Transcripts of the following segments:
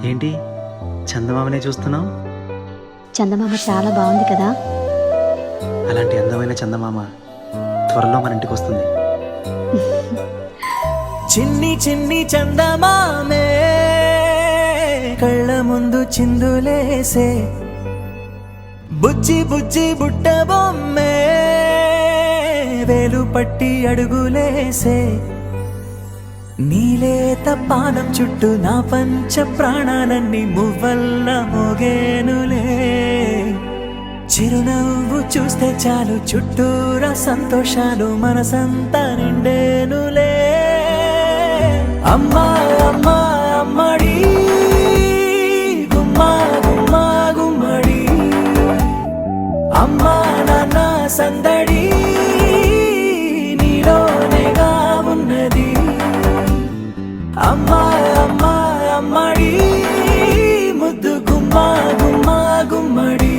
ఏంటి చందమామనే చూస్తున్నావు? చందమామ చాలా బాగుంది కదా. అలాంటి అందమైన చందమామ త్వరలో మన ఇంటికి వస్తుంది. చిన్ని చిన్ని చందమామే కళ్ళ ముందు చిందులేసే, బుజ్జి బుజ్జి బుట్ట బొమ్మే వేలు పట్టి అడుగులేసే, నీలేత పానం చుట్టూ నా పంచ ప్రాణాలన్నీ మువ్వల్ల మోగేనులే. చిరునవ్వు చూస్తే చాలు చుట్టూరా సంతోషాలు మనసంతా నిండేనులే. అమ్మా అమ్మా అమ్మడి గుమ్మా గుమ్మా గుమ్మడి, అమ్మా నాన్న సందడి నీలోనేగా ఉన్నది. అమ్మా అమ్మా అమ్మడి ముద్దు గుమ్మా గుమ్మా గుమ్మడి,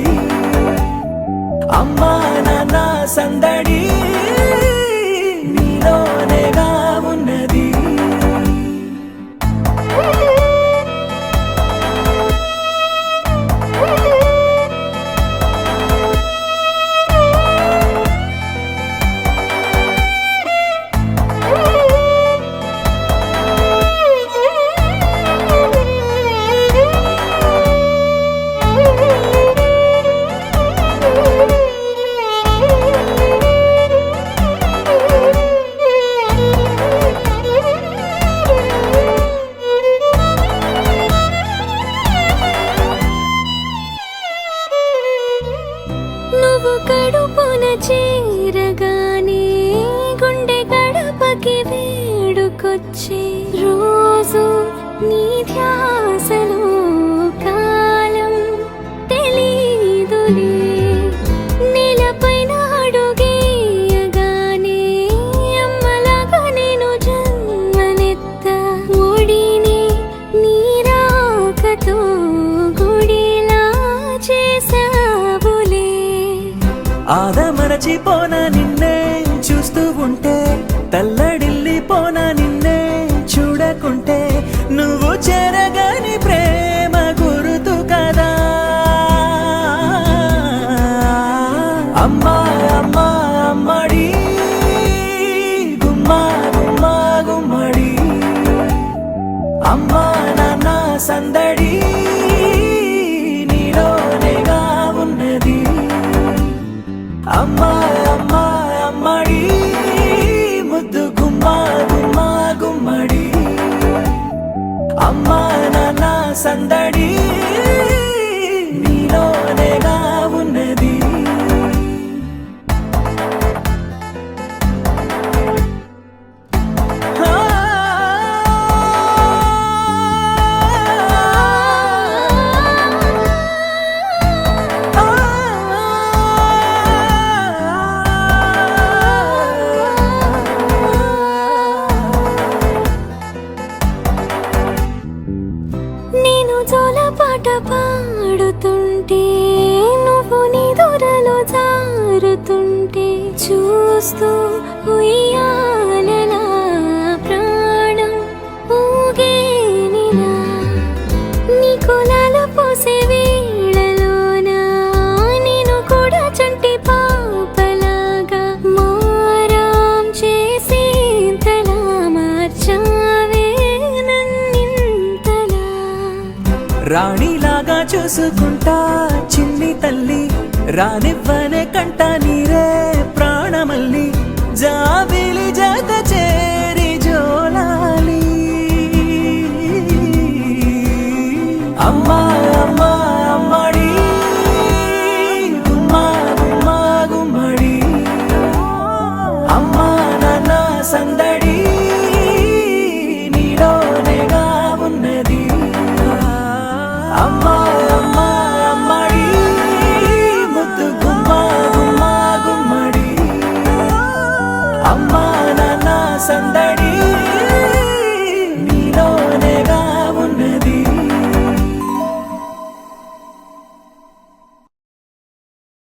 అమ్మా నాన్న సందడి నీలోనేగా ఉన్నది. నువ్వు కడుపున చేరగానే గుండె గడపకి వేడుకొచ్చే, రోజు నీ ధ్యాసలో కాలం తెలీదులే. నేలపైన అడుగేయగానే అమ్మలాగా నేను జన్మనెత్త, ఒడిని నీ రాకతో గుడిలా చేసావులే. ఆదమరచిపోన నిన్నే చూస్తూ ఉంటే, తల్లడిల్లిపోన నిన్నే చూడకుంటే, నువ్వు చెరగని ప్రేమ గురుతు కదా. అమ్మా అమ్మా అమ్మడి గుమ్మా గుమ్మా గుమ్మడి, అమ్మా నాన్న సందడి నీలోనేగా ఉన్నది. అమ్మా అమ్మా అమ్మడి ముద్దు గుమ్మా గుమ్మా గుమ్మడి, అమ్మా నాన్న సందడి నీలోనేగా ఉన్నది. నేను జోలపాట పాడుతుంటే, నువ్వు నీ దూరలో జారుతుంటే, చూస్తూ ఉయ్యాలలా ప్రాణం ఊగేనిలా. నీ కులాల పోసే వేళలోనా నేను కూడా చంటి పాపలాగా మారాం చేసేంతలా మార్చావే నన్నింతలా. రాణిలాగా చూసుకుంటా చిన్ని తల్లి, రానివ్వనే కంట నీరే